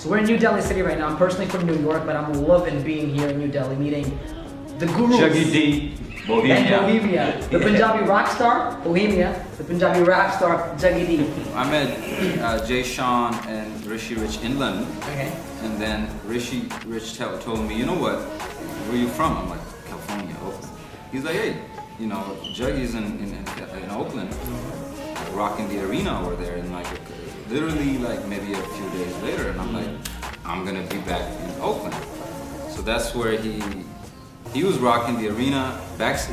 So we're in New Delhi City right now. I'm personally from New York, but I'm loving being here in New Delhi, meeting the gurus. Juggy, Bohemia. And Bohemia. The Punjabi rock star, Bohemia. The Punjabi rap star, Juggy. I met Jay Sean and Rishi Rich in London. Okay. And then Rishi Rich told me, you know what, where are you from? I'm like, California, Oakland. He's like, hey, you know, Juggy's in Oakland, rocking the arena over there, and like literally like maybe a few days later, and I'm like, I'm gonna be back in Oakland. So that's where he was rocking the arena.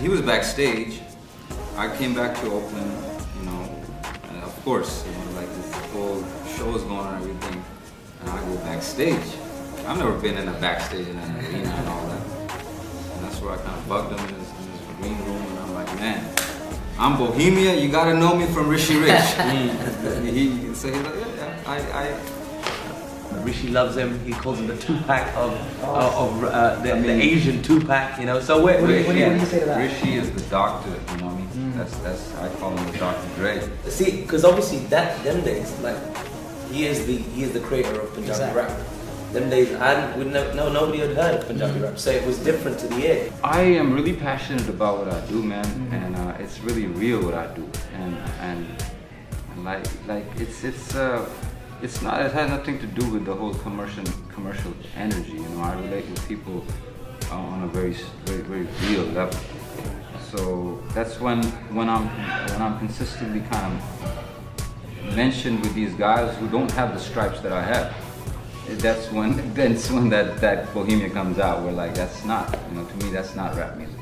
He was backstage. I came back to Oakland, you know, and of course, you know, like this whole show is going on and everything, and I go backstage. I've never been in a backstage in an arena and all that. And that's where I kind of bugged him in his green room, and I'm like, man, I'm Bohemia, you gotta know me from Rishi Rich. So he's like, yeah, Rishi loves him. He calls him the Tupac of the Asian Tupac, you know. So what do you say to that? Rishi is the doctor, you know what I mean? That's I call him the Dr. Dre. See, because obviously them days, like he is the creator of Punjabi rap. Them days, nobody had heard of Punjabi rap, so it was different to the ear. I am really passionate about what I do, man, and it's really real what I do, and like it's not. It has nothing to do with the whole commercial energy. You know, I relate with people on a very real level. So that's when I'm consistently kind of mentioned with these guys who don't have the stripes that I have. That's when that Bohemia comes out. Where like that's not, you know, to me that's not rap music.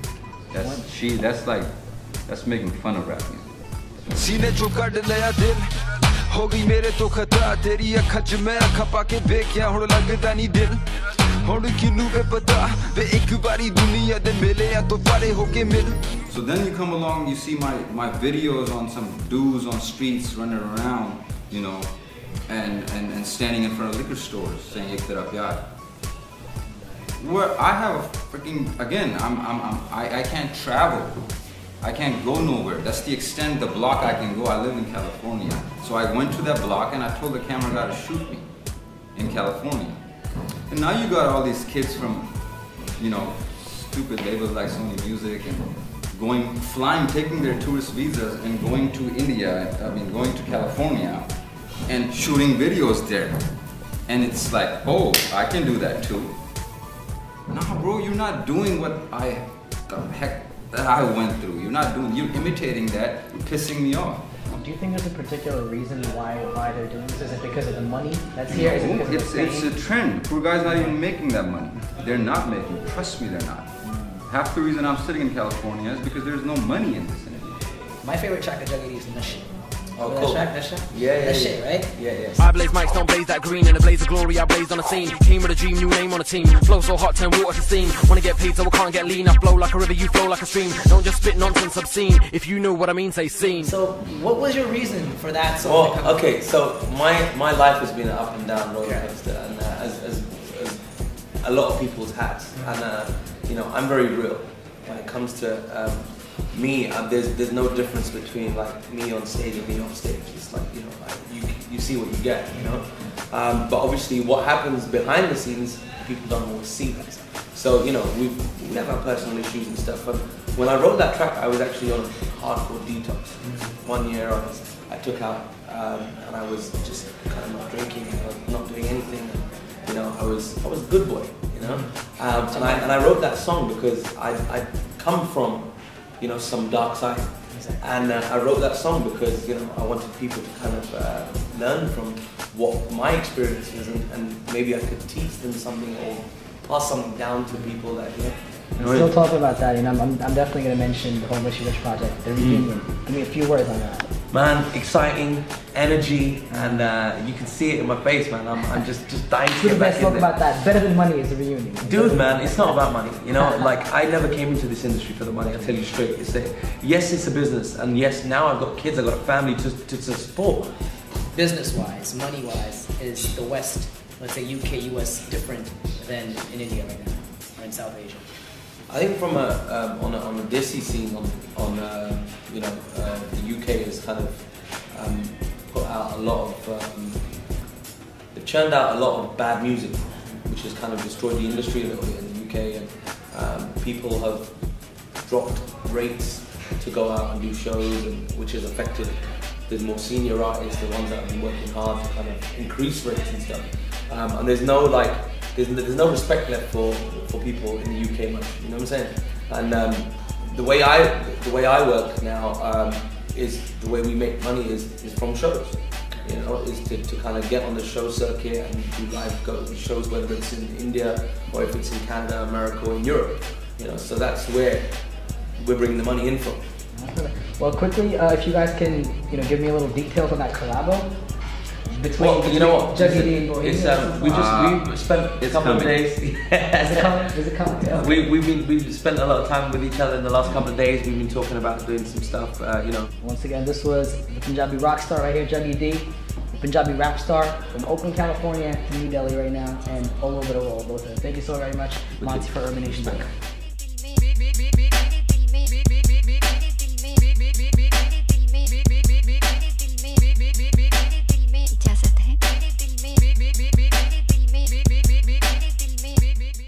That's making fun of rap music. हो गई मेरे तो खता तेरी अखा च मैं अखा पाके वेख्या हुण लगदा नहीं दिल हुण किनू वे पता वे एक बारी दुनिया दे मिले या तो फारे होके मिल. So then you come along, you see my videos on some dudes on streets running around, you know, and standing in front of liquor stores saying ek tera pyar. Where I have a freaking, again, I can't travel. I can't go nowhere. That's the extent, the block I can go. I live in California. So I went to that block and I told the camera guy to shoot me in California. And now you got all these kids from, you know, stupid labels like Sony Music and flying, taking their tourist visas and going to India, going to California and shooting videos there. And it's like, oh, I can do that too. Nah, bro, you're not doing what that I went through. You're imitating that, you're pissing me off. Do you think there's a particular reason why they're doing this? Is it because of the money that's here? Is it because it's a trend. Poor guy's not even making that money. They're not making it. Trust me, they're not. Half the reason I'm sitting in California is because there's no money in this industry. My favorite track of Juggy is Nashe. Oh, cool. That shit? Yeah. That shit, right? Yeah. I blaze mics, don't blaze that green. In a blaze of glory, I blazed on the scene. Came with a dream, new name on the team. Flow so hot, turn water to steam. Wanna get paid so I can't get lean. I flow like a river, you flow like a stream. Don't just spit nonsense obscene. If you know what I mean, say scene. So, what was your reason for that song? Well, okay, so my life has been an up and down roller coaster, and as a lot of people's hats. And you know, I'm very real when it comes to me. There's no difference between like me on stage and me off stage. It's like, you know, like, you see what you get, you know. But obviously, what happens behind the scenes, people don't always see that. So, you know, we have our personal issues and stuff. But when I wrote that track, I was actually on a hardcore detox. 1 year I took out, and I was just kind of not drinking, I was not doing anything. You know, I was a good boy, you know. And I wrote that song because I come from, you know, some dark side. And I wrote that song because, you know, I wanted people to kind of learn from what my experience is, and maybe I could teach them something or pass something down to people that, you know. Still talking about that, you know, I'm definitely going to mention the whole Rishi Rich project, the reunion. Give me a few words on that. Man, exciting, energy, and you can see it in my face, man. I'm just dying to get back in there. Let's talk about that. Better than money is the reunion. Dude, man, it's not about money. You know, like, I never came into this industry for the money, I'll tell you straight. Yes, it's a business, and yes, now I've got kids, I've got a family to support. Business-wise, money-wise, is the West, let's say UK, US, different than in India right now, or in South Asia? I think from on a Desi scene, you know, the UK has kind of put out a lot of the they've churned out a lot of bad music, which has kind of destroyed the industry a little bit in the UK, and people have dropped rates to go out and do shows, and which has affected the more senior artists, the ones that have been working hard to kind of increase rates and stuff. And there's no respect left for people in the UK much. You know what I'm saying? And the way I work now is the way we make money is from shows. You know, is to kind of get on the show circuit and do live shows, whether it's in India or if it's in Canada, America, or in Europe. You know, so that's where we're bringing the money in from. Well, quickly, if you guys can, give me a little details on that collabo between you know what? Juggy and Bohemia. We spent a couple of days. Is it coming? Yeah. We've spent a lot of time with each other in the last couple of days. We've been talking about doing some stuff. Once again, this was the Punjabi rock star right here, Juggy D, the Punjabi rap star from Oakland, California to New Delhi right now, and all over the world. Both of them. Thank you so very much, Monty, for Urban Nation.